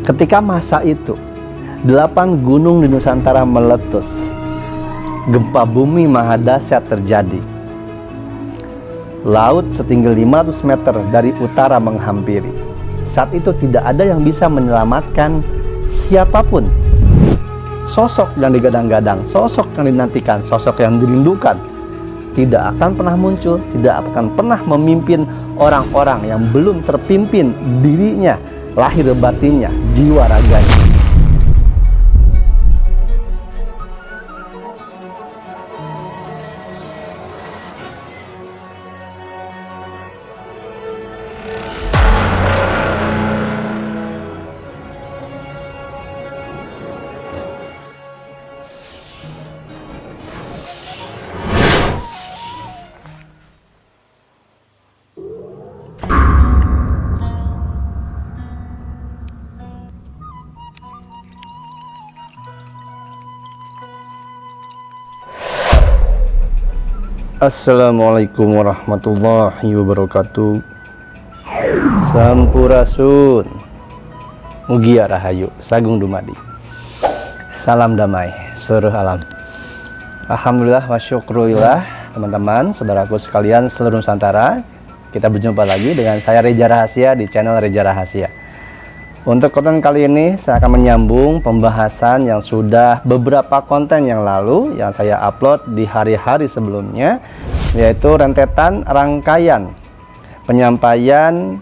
Ketika masa itu 8 gunung di Nusantara meletus, gempa bumi maha dahsyat terjadi. Laut setinggi 500 meter dari utara menghampiri. Saat itu tidak ada yang bisa menyelamatkan siapapun. Sosok yang digadang-gadang, sosok yang dinantikan, sosok yang dirindukan tidak akan pernah muncul, tidak akan pernah memimpin orang-orang yang belum terpimpin dirinya, lahir batinnya, jiwa raganya. Assalamualaikum warahmatullahi wabarakatuh. Sampurasun, Mugia Rahayu, Sagung Dumadi. Salam damai seluruh alam. Alhamdulillah wa syukurillah, teman-teman, saudaraku sekalian seluruh Nusantara. Kita berjumpa lagi dengan saya Reza Rahasia di channel Reza Rahasia. Untuk konten kali ini saya akan menyambung pembahasan yang sudah beberapa konten yang lalu yang saya upload di hari-hari sebelumnya, yaitu rentetan rangkaian penyampaian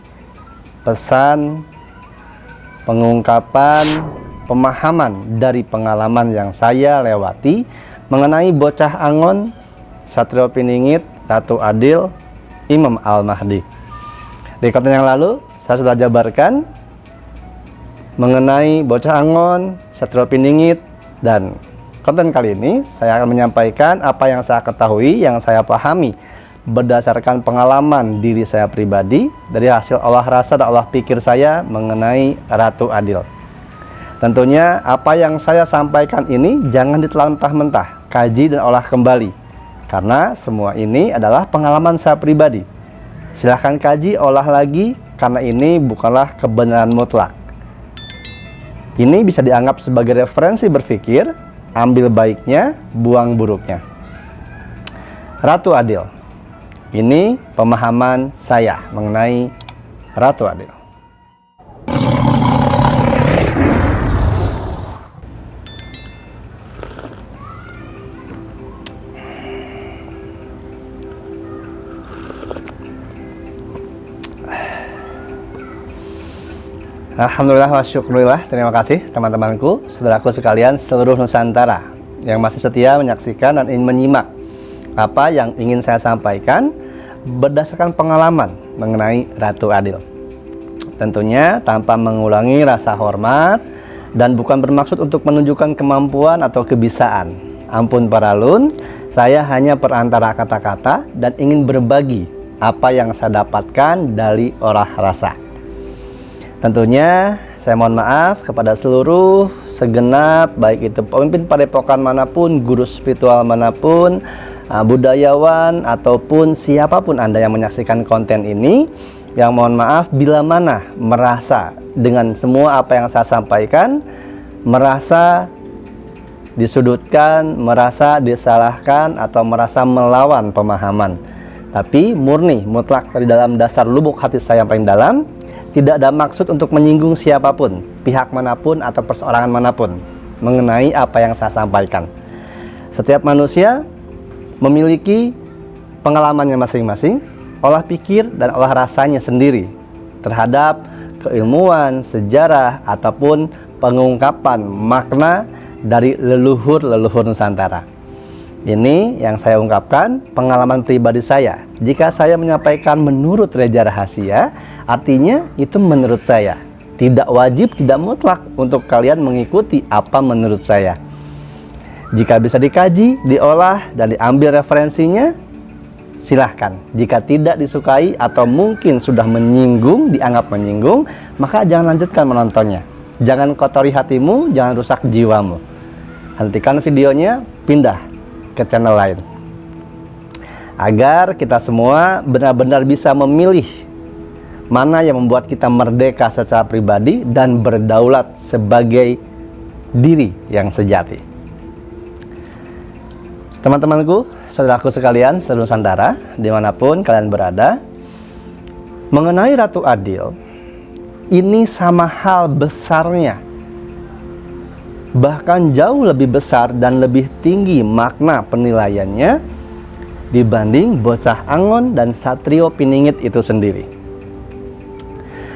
pesan, pengungkapan, pemahaman dari pengalaman yang saya lewati mengenai Bocah Angon, Satrio Piningit, Ratu Adil, Imam Al-Mahdi. Di konten yang lalu saya sudah jabarkan mengenai Bocah Angon, Satrio Piningit, dan konten kali ini saya akan menyampaikan apa yang saya ketahui, yang saya pahami berdasarkan pengalaman diri saya pribadi dari hasil olah rasa dan olah pikir saya mengenai Ratu Adil. Tentunya apa yang saya sampaikan ini jangan ditelan mentah-mentah, kaji dan olah kembali, karena semua ini adalah pengalaman saya pribadi. Silahkan kaji, olah lagi, karena ini bukanlah kebenaran mutlak. Ini bisa dianggap sebagai referensi berpikir, ambil baiknya, buang buruknya. Ratu Adil. Ini pemahaman saya mengenai Ratu Adil. Alhamdulillah wa syukurillah, terima kasih teman-temanku, saudaraku sekalian seluruh Nusantara yang masih setia menyaksikan dan ingin menyimak apa yang ingin saya sampaikan berdasarkan pengalaman mengenai Ratu Adil. Tentunya tanpa mengulangi rasa hormat dan bukan bermaksud untuk menunjukkan kemampuan atau kebisaan. Ampun para lun, saya hanya perantara kata-kata dan ingin berbagi apa yang saya dapatkan dari olah rasa. Tentunya saya mohon maaf kepada seluruh segenap, baik itu pemimpin padepokan manapun, guru spiritual manapun, budayawan ataupun siapapun Anda yang menyaksikan konten ini, yang mohon maaf bila mana merasa dengan semua apa yang saya sampaikan, merasa disudutkan, merasa disalahkan atau merasa melawan pemahaman. Tapi murni, mutlak dari dalam dasar lubuk hati saya yang paling dalam, tidak ada maksud untuk menyinggung siapapun, pihak manapun atau perseorangan manapun mengenai apa yang saya sampaikan. Setiap manusia memiliki pengalamannya masing-masing, olah pikir dan olah rasanya sendiri terhadap keilmuan, sejarah ataupun pengungkapan makna dari leluhur-leluhur Nusantara. Ini yang saya ungkapkan pengalaman pribadi saya. Jika saya menyampaikan menurut Reza Rahasia, artinya itu menurut saya. Tidak wajib, tidak mutlak untuk kalian mengikuti apa menurut saya. Jika bisa dikaji, diolah, dan diambil referensinya, silahkan. Jika tidak disukai atau mungkin sudah menyinggung, dianggap menyinggung, maka jangan lanjutkan menontonnya. Jangan kotori hatimu, jangan rusak jiwamu. Hentikan videonya, pindah ke channel lain, agar kita semua benar-benar bisa memilih mana yang membuat kita merdeka secara pribadi dan berdaulat sebagai diri yang sejati. Teman-temanku, saudaraku sekalian seluruh Nusantara, dimanapun kalian berada, mengenai Ratu Adil, ini sama hal besarnya, bahkan jauh lebih besar dan lebih tinggi makna penilaiannya dibanding Bocah Angon dan Satrio Piningit itu sendiri.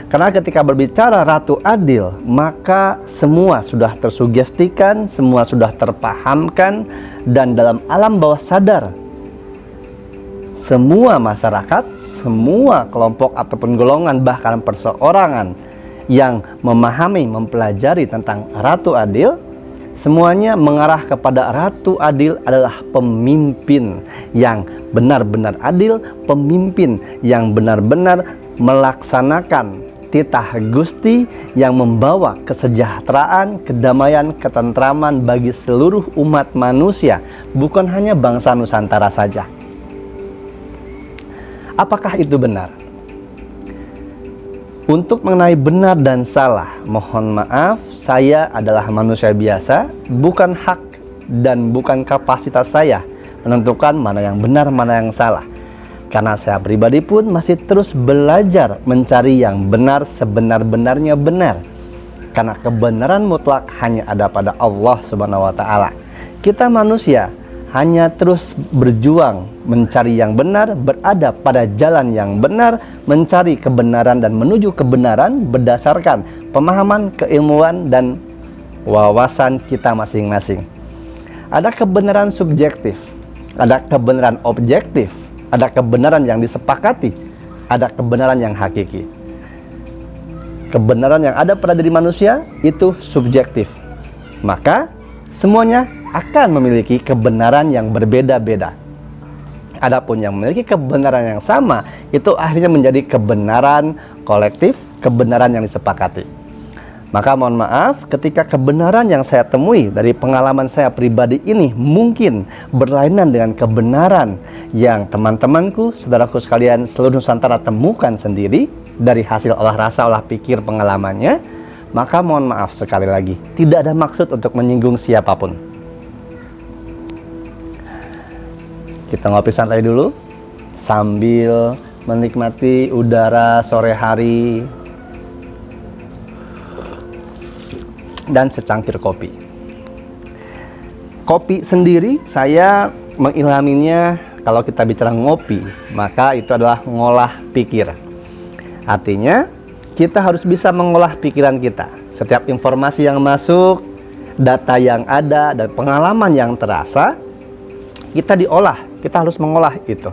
Karena ketika berbicara Ratu Adil, maka semua sudah tersugestikan, semua sudah terpahamkan, dan dalam alam bawah sadar semua masyarakat, semua kelompok ataupun golongan, bahkan perseorangan yang memahami, mempelajari tentang Ratu Adil, semuanya mengarah kepada Ratu Adil adalah pemimpin yang benar-benar adil, pemimpin yang benar-benar melaksanakan titah Gusti yang membawa kesejahteraan, kedamaian, ketentraman bagi seluruh umat manusia, bukan hanya bangsa Nusantara saja. Apakah itu benar? Untuk mengenai benar dan salah, mohon maaf, saya adalah manusia biasa, bukan hak dan bukan kapasitas saya menentukan mana yang benar, mana yang salah. Karena saya pribadi pun masih terus belajar mencari yang benar sebenar-benarnya benar. Karena kebenaran mutlak hanya ada pada Allah Subhanahu wa Ta'ala. Kita manusia hanya terus berjuang mencari yang benar, berada pada jalan yang benar, mencari kebenaran dan menuju kebenaran berdasarkan pemahaman, keilmuan, dan wawasan kita masing-masing. Ada kebenaran subjektif, ada kebenaran objektif, ada kebenaran yang disepakati, ada kebenaran yang hakiki. Kebenaran yang ada pada diri manusia itu subjektif. Maka semuanya akan memiliki kebenaran yang berbeda-beda. Adapun yang memiliki kebenaran yang sama, itu akhirnya menjadi kebenaran kolektif, kebenaran yang disepakati. Maka mohon maaf, ketika kebenaran yang saya temui dari pengalaman saya pribadi ini mungkin berlainan dengan kebenaran yang teman-temanku, saudaraku sekalian seluruh Nusantara temukan sendiri dari hasil olah rasa, olah pikir pengalamannya, maka mohon maaf sekali lagi, tidak ada maksud untuk menyinggung siapapun. Kita ngopi santai dulu sambil menikmati udara sore hari dan secangkir kopi. Kopi sendiri saya mengilhaminya, kalau kita bicara ngopi, maka itu adalah ngolah pikir. Artinya kita harus bisa mengolah pikiran kita. Setiap informasi yang masuk, data yang ada, dan pengalaman yang terasa, kita diolah, kita harus mengolah itu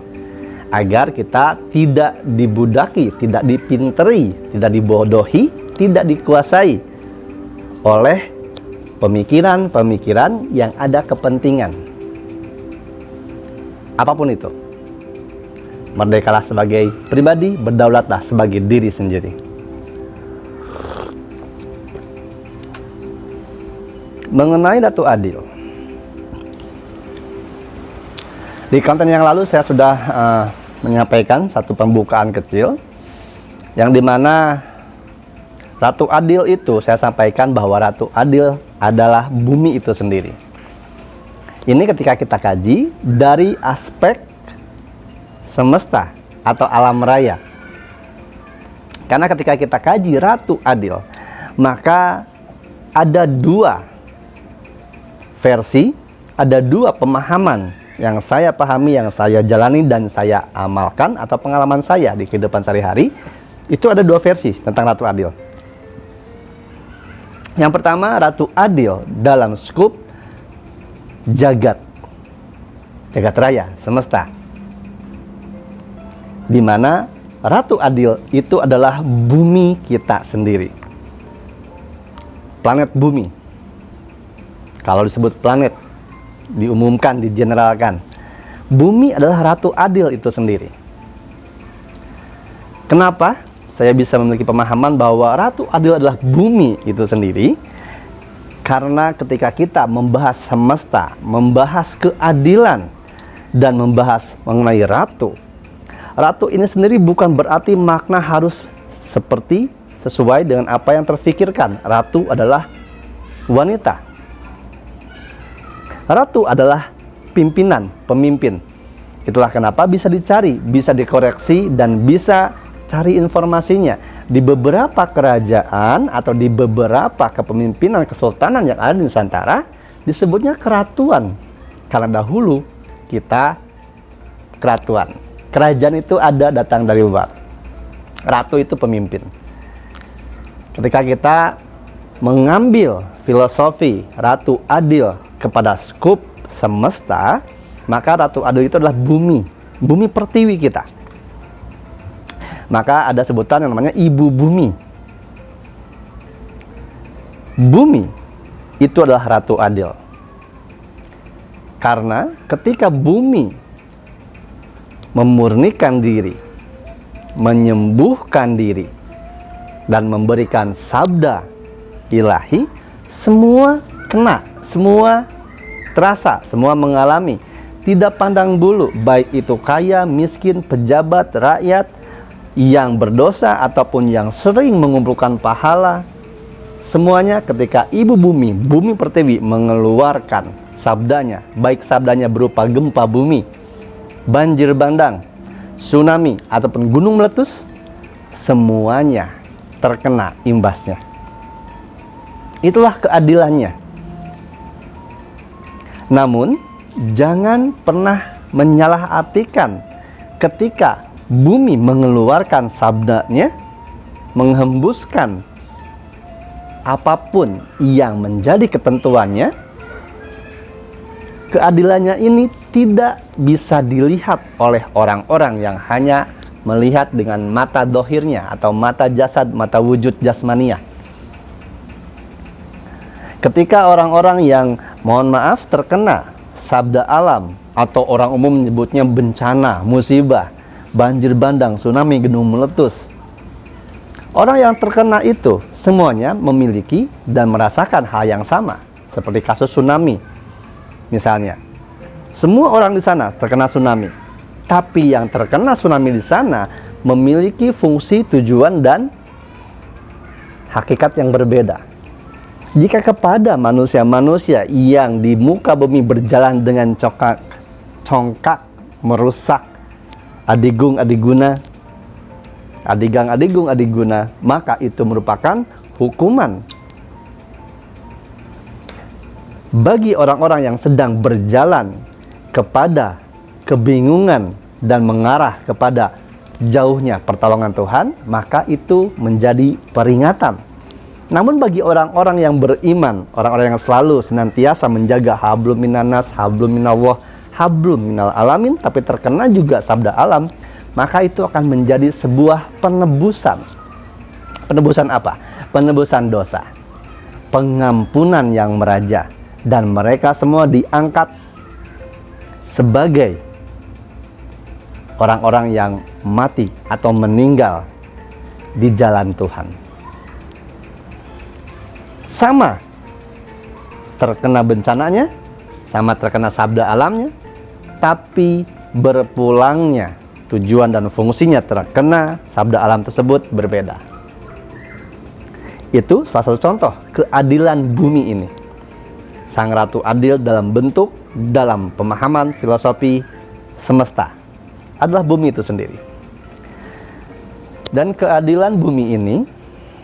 agar kita tidak dibudaki, tidak dipinteri, tidak dibodohi, tidak dikuasai oleh pemikiran-pemikiran yang ada kepentingan. Apapun itu, merdekalah sebagai pribadi, berdaulatlah sebagai diri sendiri. Mengenai Ratu Adil, di konten yang lalu saya sudah menyampaikan satu pembukaan kecil yang dimana Ratu Adil itu saya sampaikan bahwa Ratu Adil adalah bumi itu sendiri. Ini ketika kita kaji dari aspek semesta atau alam raya. Karena ketika kita kaji Ratu Adil, maka ada dua versi, ada dua pemahaman yang saya pahami, yang saya jalani dan saya amalkan, atau pengalaman saya di kehidupan sehari-hari. Itu ada dua versi tentang Ratu Adil. Yang pertama, Ratu Adil dalam skup jagat raya, semesta, di mana Ratu Adil itu adalah bumi kita sendiri, planet bumi. Kalau disebut planet, diumumkan, digeneralkan, bumi adalah Ratu Adil itu sendiri. Kenapa saya bisa memiliki pemahaman bahwa Ratu Adil adalah bumi itu sendiri? Karena ketika kita membahas semesta, membahas keadilan, dan membahas mengenai Ratu, Ratu ini sendiri bukan berarti makna harus sesuai dengan apa yang terfikirkan. Ratu adalah wanita. Ratu adalah pimpinan, pemimpin. Itulah kenapa bisa dicari, bisa dikoreksi, dan bisa cari informasinya. Di beberapa kerajaan atau di beberapa kepemimpinan kesultanan yang ada di Nusantara disebutnya keratuan. Karena dahulu kita keratuan. Kerajaan itu ada datang dari luar. Ratu itu pemimpin. Ketika kita mengambil filosofi Ratu Adil kepada skup semesta, maka Ratu Adil itu adalah bumi, bumi pertiwi kita. Maka ada sebutan yang namanya Ibu Bumi. Bumi itu adalah Ratu Adil. Karena ketika bumi memurnikan diri, menyembuhkan diri, dan memberikan sabda ilahi, semua kena, semua terasa, semua mengalami. Tidak pandang bulu, baik itu kaya, miskin, pejabat, rakyat, yang berdosa ataupun yang sering mengumpulkan pahala. Semuanya ketika Ibu Bumi, bumi pertiwi mengeluarkan sabdanya, baik sabdanya berupa gempa bumi, banjir bandang, tsunami, ataupun gunung meletus, semuanya terkena imbasnya. Itulah keadilannya. Namun, jangan pernah menyalahartikan ketika bumi mengeluarkan sabdanya, menghembuskan apapun yang menjadi ketentuannya. Keadilannya ini tidak bisa dilihat oleh orang-orang yang hanya melihat dengan mata dohirnya atau mata jasad, mata wujud jasmania. Ketika orang-orang yang, mohon maaf, terkena sabda alam atau orang umum menyebutnya bencana, musibah, banjir bandang, tsunami, gunung meletus, orang yang terkena itu semuanya memiliki dan merasakan hal yang sama. Seperti kasus tsunami misalnya, semua orang di sana terkena tsunami, tapi yang terkena tsunami di sana memiliki fungsi, tujuan, dan hakikat yang berbeda. Jika kepada manusia-manusia yang di muka bumi berjalan dengan congkak merusak adigung adiguna, adigang adigung adiguna, maka itu merupakan hukuman. Bagi orang-orang yang sedang berjalan kepada kebingungan dan mengarah kepada jauhnya pertolongan Tuhan, maka itu menjadi peringatan. Namun bagi orang-orang yang beriman, orang-orang yang selalu senantiasa menjaga hablum minanas, hablum minallah, hablum minal alamin, tapi terkena juga sabda alam, maka itu akan menjadi sebuah penebusan. Penebusan apa? Penebusan dosa, pengampunan yang meraja, dan mereka semua diangkat sebagai orang-orang yang mati atau meninggal di jalan Tuhan. Sama terkena bencananya, sama terkena sabda alamnya, tapi berpulangnya tujuan dan fungsinya terkena sabda alam tersebut berbeda. Itu salah satu contoh keadilan bumi ini. Sang Ratu Adil dalam bentuk, dalam pemahaman filosofi semesta adalah bumi itu sendiri. Dan keadilan bumi ini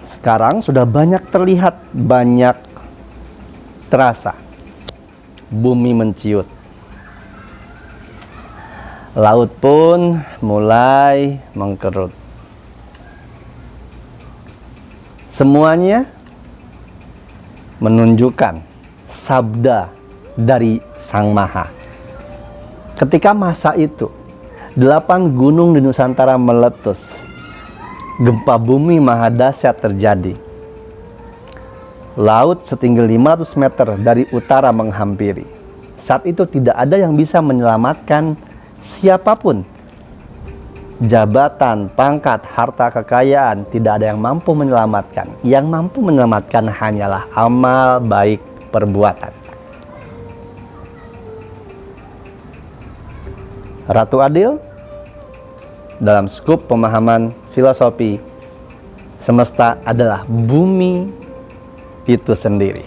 sekarang sudah banyak terlihat, banyak terasa. Bumi menciut, laut pun mulai mengkerut. Semuanya menunjukkan sabda dari Sang Maha. Ketika masa itu 8 gunung di Nusantara meletus, gempa bumi maha dahsyat terjadi, laut setinggi 500 meter dari utara menghampiri. Saat itu tidak ada yang bisa menyelamatkan siapapun. Jabatan, pangkat, harta, kekayaan, tidak ada yang mampu menyelamatkan. Yang mampu menyelamatkan hanyalah amal baik perbuatan. Ratu Adil dalam skup pemahaman filosofi Semesta adalah bumi itu sendiri.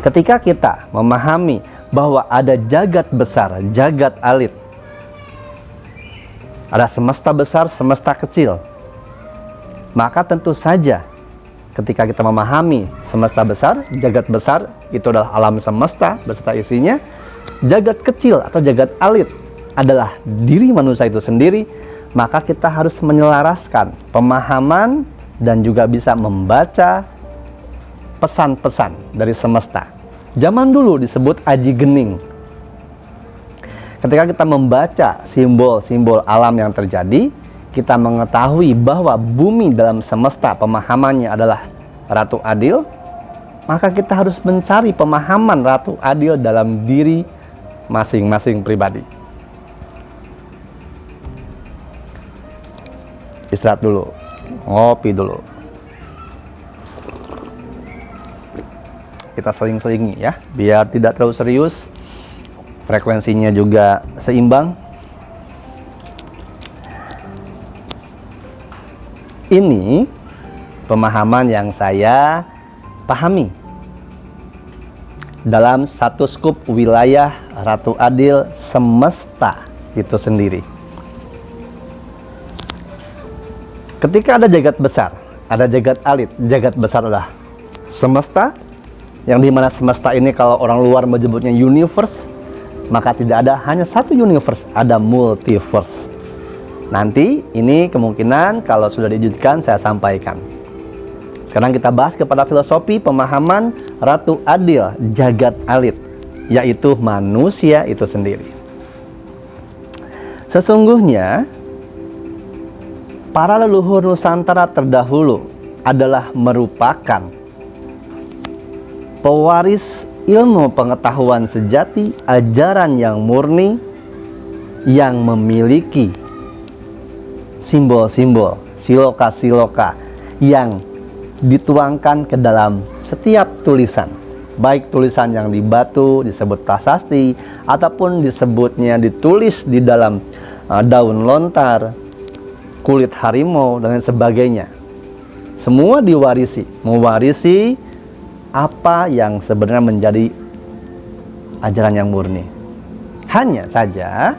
Ketika kita memahami bahwa ada jagat besar, jagat alit, ada semesta besar, semesta kecil, maka tentu saja ketika kita memahami semesta besar, jagat besar itu adalah alam semesta beserta isinya, jagat kecil atau jagat alit adalah diri manusia itu sendiri, maka kita harus menyelaraskan pemahaman dan juga bisa membaca pesan-pesan dari semesta. Zaman dulu disebut aji gening. Ketika kita membaca simbol-simbol alam yang terjadi, kita mengetahui bahwa bumi dalam semesta pemahamannya adalah Ratu Adil, maka kita harus mencari pemahaman Ratu Adil dalam diri masing-masing pribadi. Istirahat dulu, ngopi dulu. Kita seling-selingi ya, biar tidak terlalu serius, frekuensinya juga seimbang. Ini pemahaman yang saya pahami dalam satu skup wilayah Ratu Adil semesta itu sendiri. Ketika ada jagat besar, ada jagat alit. Jagat besar adalah semesta, yang dimana semesta ini kalau orang luar menyebutnya universe, maka tidak ada hanya satu universe, ada multiverse. Nanti ini kemungkinan kalau sudah diwujudkan saya sampaikan. Sekarang kita bahas kepada filosofi pemahaman Ratu Adil jagat alit, yaitu manusia itu sendiri. Sesungguhnya para leluhur Nusantara terdahulu adalah merupakan pewaris ilmu pengetahuan sejati, ajaran yang murni, yang memiliki simbol-simbol, siloka-siloka yang dituangkan ke dalam setiap tulisan. Baik tulisan yang di batu disebut prasasti, ataupun disebutnya ditulis di dalam daun lontar, kulit harimau, dan sebagainya. Semua mewarisi apa yang sebenarnya menjadi ajaran yang murni. Hanya saja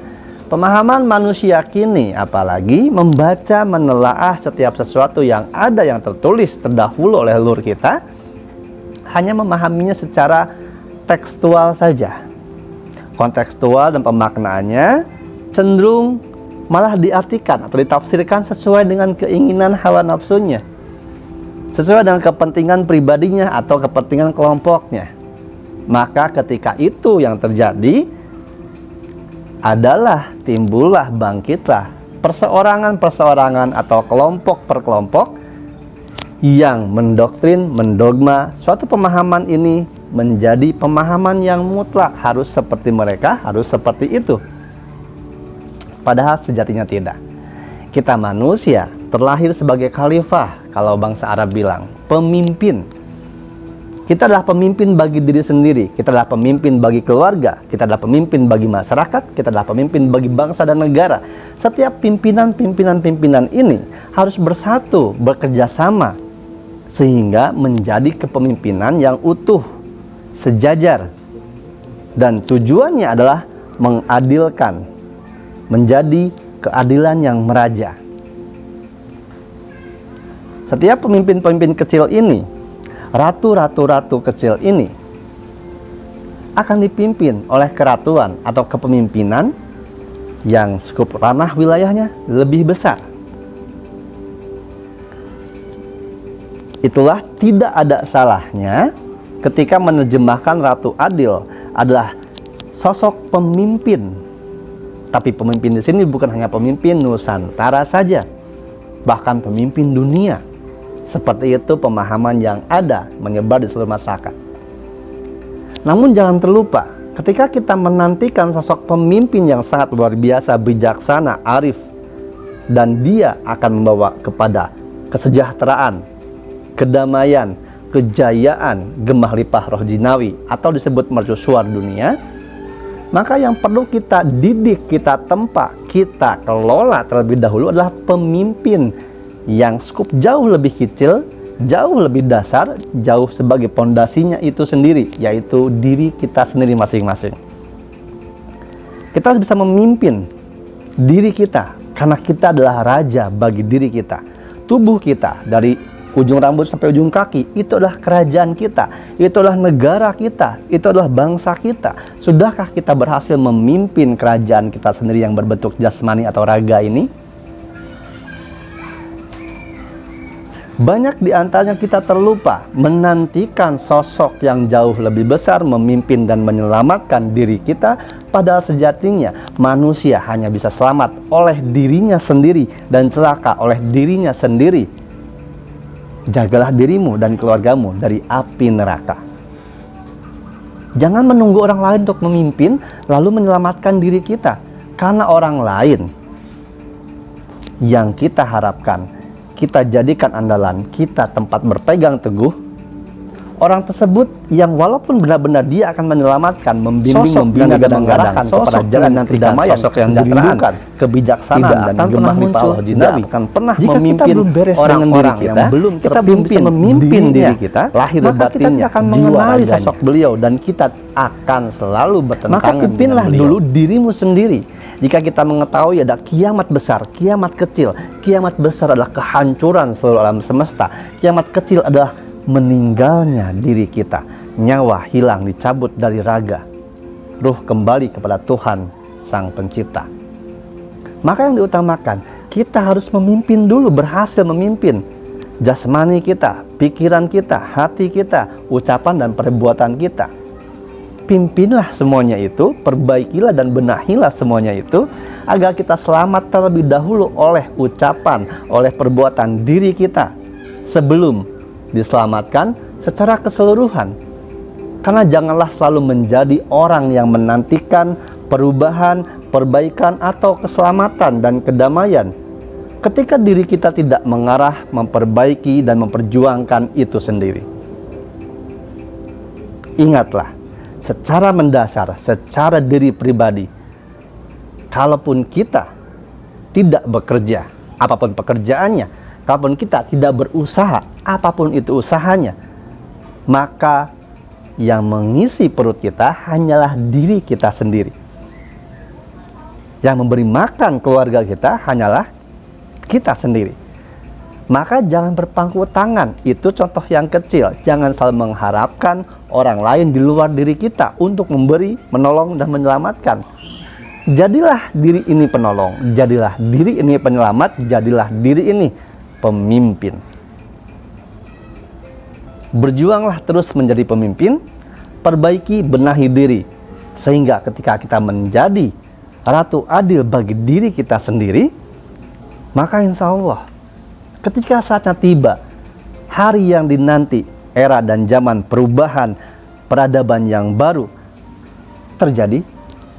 pemahaman manusia kini, apalagi membaca, menelaah setiap sesuatu yang ada yang tertulis terdahulu oleh leluhur kita, hanya memahaminya secara tekstual saja. Kontekstual dan pemaknaannya cenderung malah diartikan atau ditafsirkan sesuai dengan keinginan hawa nafsunya, sesuai dengan kepentingan pribadinya atau kepentingan kelompoknya. Maka ketika itu yang terjadi adalah timbullah, bangkitlah perseorangan-perseorangan atau kelompok per kelompok yang mendoktrin, mendogma suatu pemahaman ini menjadi pemahaman yang mutlak, harus seperti mereka, harus seperti itu. Padahal sejatinya tidak. Kita manusia terlahir sebagai khalifah, kalau bangsa Arab bilang, pemimpin. Kita adalah pemimpin bagi diri sendiri, kita adalah pemimpin bagi keluarga, kita adalah pemimpin bagi masyarakat, kita adalah pemimpin bagi bangsa dan negara. Setiap pimpinan ini harus bersatu, bekerja sama, sehingga menjadi kepemimpinan yang utuh, sejajar. Dan tujuannya adalah mengadilkan, menjadi keadilan yang meraja. Setiap pemimpin-pemimpin kecil ini, ratu-ratu kecil ini akan dipimpin oleh keratuan atau kepemimpinan yang skup ranah wilayahnya lebih besar. Itulah tidak ada salahnya ketika menerjemahkan Ratu Adil adalah sosok pemimpin. Tapi pemimpin di sini bukan hanya pemimpin Nusantara saja, bahkan pemimpin dunia. Seperti itu pemahaman yang ada menyebar di seluruh masyarakat. Namun jangan terlupa, ketika kita menantikan sosok pemimpin yang sangat luar biasa, bijaksana, arif, dan dia akan membawa kepada kesejahteraan, kedamaian, kejayaan, gemah lipah roh jinawi, atau disebut mercusuar dunia, Maka yang perlu kita didik, kita tempa, kita kelola terlebih dahulu adalah pemimpin yang skup jauh lebih kecil, jauh lebih dasar, jauh sebagai pondasinya itu sendiri, yaitu diri kita sendiri masing-masing. Kita harus bisa memimpin diri kita, karena kita adalah raja bagi diri kita. Tubuh kita dari ujung rambut sampai ujung kaki, itu adalah kerajaan kita, itu adalah negara kita, itu adalah bangsa kita. Sudahkah kita berhasil memimpin kerajaan kita sendiri yang berbentuk jasmani atau raga ini? Banyak di antaranya kita terlupa menantikan sosok yang jauh lebih besar memimpin dan menyelamatkan diri kita. Padahal sejatinya manusia hanya bisa selamat oleh dirinya sendiri dan celaka oleh dirinya sendiri. Jagalah dirimu dan keluargamu dari api neraka. Jangan menunggu orang lain untuk memimpin lalu menyelamatkan diri kita. Karena orang lain yang kita harapkan, kita jadikan andalan, kita tempat berpegang teguh, orang tersebut yang walaupun benar-benar dia akan menyelamatkan, membimbing, membina dan mengarahkan kepada jalan yang kedamaian, sosok yang dirindukan, kebijaksanaan dan gemah ripalah tidak akan pernah memimpin orang-orang yang belum kita memimpin diri kita, lahir batinnya, akan mengenali sosok beliau dan kita akan selalu bertentangan. Maka pimpinlah dulu dirimu sendiri. Jika kita mengetahui ada kiamat besar, kiamat kecil, kiamat besar adalah kehancuran seluruh alam semesta, kiamat kecil adalah meninggalnya diri kita, nyawa hilang dicabut dari raga, ruh kembali kepada Tuhan Sang Pencipta. Maka yang diutamakan, kita harus memimpin dulu, berhasil memimpin jasmani kita, pikiran kita, hati kita, ucapan dan perbuatan kita. Pimpinlah semuanya itu, perbaikilah dan benahilah semuanya itu, agar kita selamat terlebih dahulu oleh ucapan, oleh perbuatan diri kita, sebelum diselamatkan secara keseluruhan. Karena janganlah selalu menjadi orang yang menantikan perubahan, perbaikan atau keselamatan dan kedamaian ketika diri kita tidak mengarah, memperbaiki dan memperjuangkan itu sendiri. Ingatlah, secara mendasar, secara diri pribadi, kalaupun kita tidak bekerja, apapun pekerjaannya, kalaupun kita tidak berusaha, apapun itu usahanya, maka yang mengisi perut kita hanyalah diri kita sendiri. Yang memberi makan keluarga kita hanyalah kita sendiri. Maka jangan berpangku tangan, itu contoh yang kecil. Jangan selalu mengharapkan orang lain di luar diri kita untuk memberi, menolong, dan menyelamatkan. Jadilah diri ini penolong, jadilah diri ini penyelamat, jadilah diri ini pemimpin. Berjuanglah terus menjadi pemimpin, perbaiki, benahi diri, sehingga ketika kita menjadi ratu adil bagi diri kita sendiri, maka insya Allah ketika saatnya tiba, hari yang dinanti, era dan zaman perubahan, peradaban yang baru terjadi,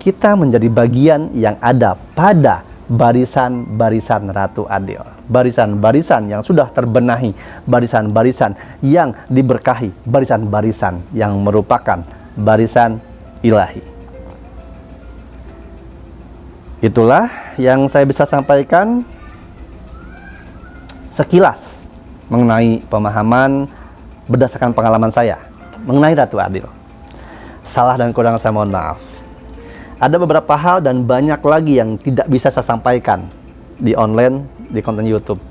kita menjadi bagian yang ada pada barisan-barisan Ratu Adil, barisan-barisan yang sudah terbenahi, barisan-barisan yang diberkahi, barisan-barisan yang merupakan barisan ilahi. Itulah yang saya bisa sampaikan sekilas mengenai pemahaman berdasarkan pengalaman saya mengenai Ratu Adil. Salah dan kurang saya mohon maaf. Ada beberapa hal dan banyak lagi yang tidak bisa saya sampaikan di online, di konten YouTube.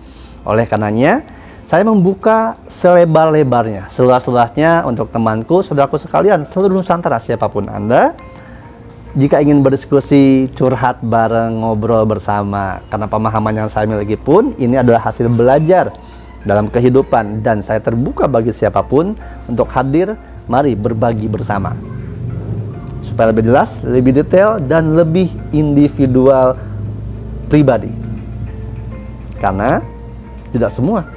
Oleh karenanya, saya membuka selebar-lebarnya, seluas-luasnya untuk temanku, saudaraku sekalian, seluruh Nusantara, siapapun Anda. Jika ingin berdiskusi, curhat bareng, ngobrol bersama, karena pemahaman yang saya miliki pun, ini adalah hasil belajar dalam kehidupan, dan saya terbuka bagi siapapun untuk hadir, mari berbagi bersama. Supaya lebih jelas, lebih detail, dan lebih individual pribadi. Karena tidak semua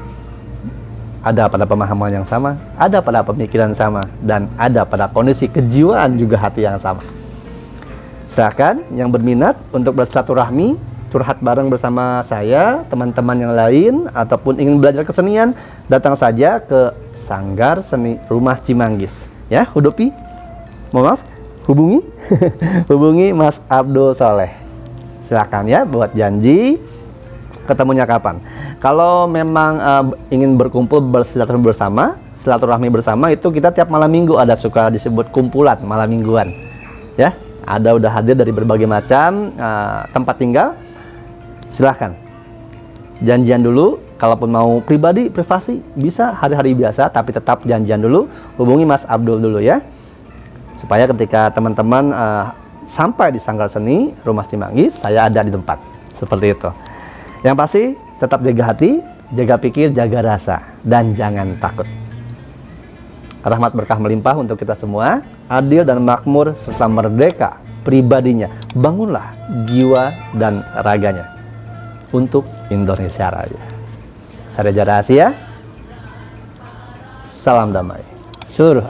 ada pada pemahaman yang sama, ada pada pemikiran sama, dan ada pada kondisi kejiwaan juga hati yang sama. Silakan yang berminat untuk bersilaturahmi, curhat bareng bersama saya, teman-teman yang lain, ataupun ingin belajar kesenian, datang saja ke Sanggar Seni Rumah Cimanggis. Ya, Hudopi, mohon maaf, hubungi hubungi Mas Abdul Soleh. Silakan ya buat janji ketemunya kapan. Kalau memang ingin berkumpul silaturahmi bersama itu kita tiap malam minggu ada, suka disebut kumpulan malam mingguan ya. Ada udah hadir dari berbagai macam tempat tinggal. Silahkan janjian dulu. Kalaupun mau pribadi, privasi, bisa hari-hari biasa, tapi tetap janjian dulu, hubungi Mas Abdul dulu ya. Supaya ketika teman-teman sampai di Sanggar Seni Rumah Cimanggis, saya ada di tempat. Seperti itu. Yang pasti, tetap jaga hati, jaga pikir, jaga rasa, dan jangan takut. Rahmat berkah melimpah untuk kita semua, adil dan makmur, serta merdeka pribadinya. Bangunlah jiwa dan raganya untuk Indonesia Raya. Saya Reza Rahasia, salam damai seluruh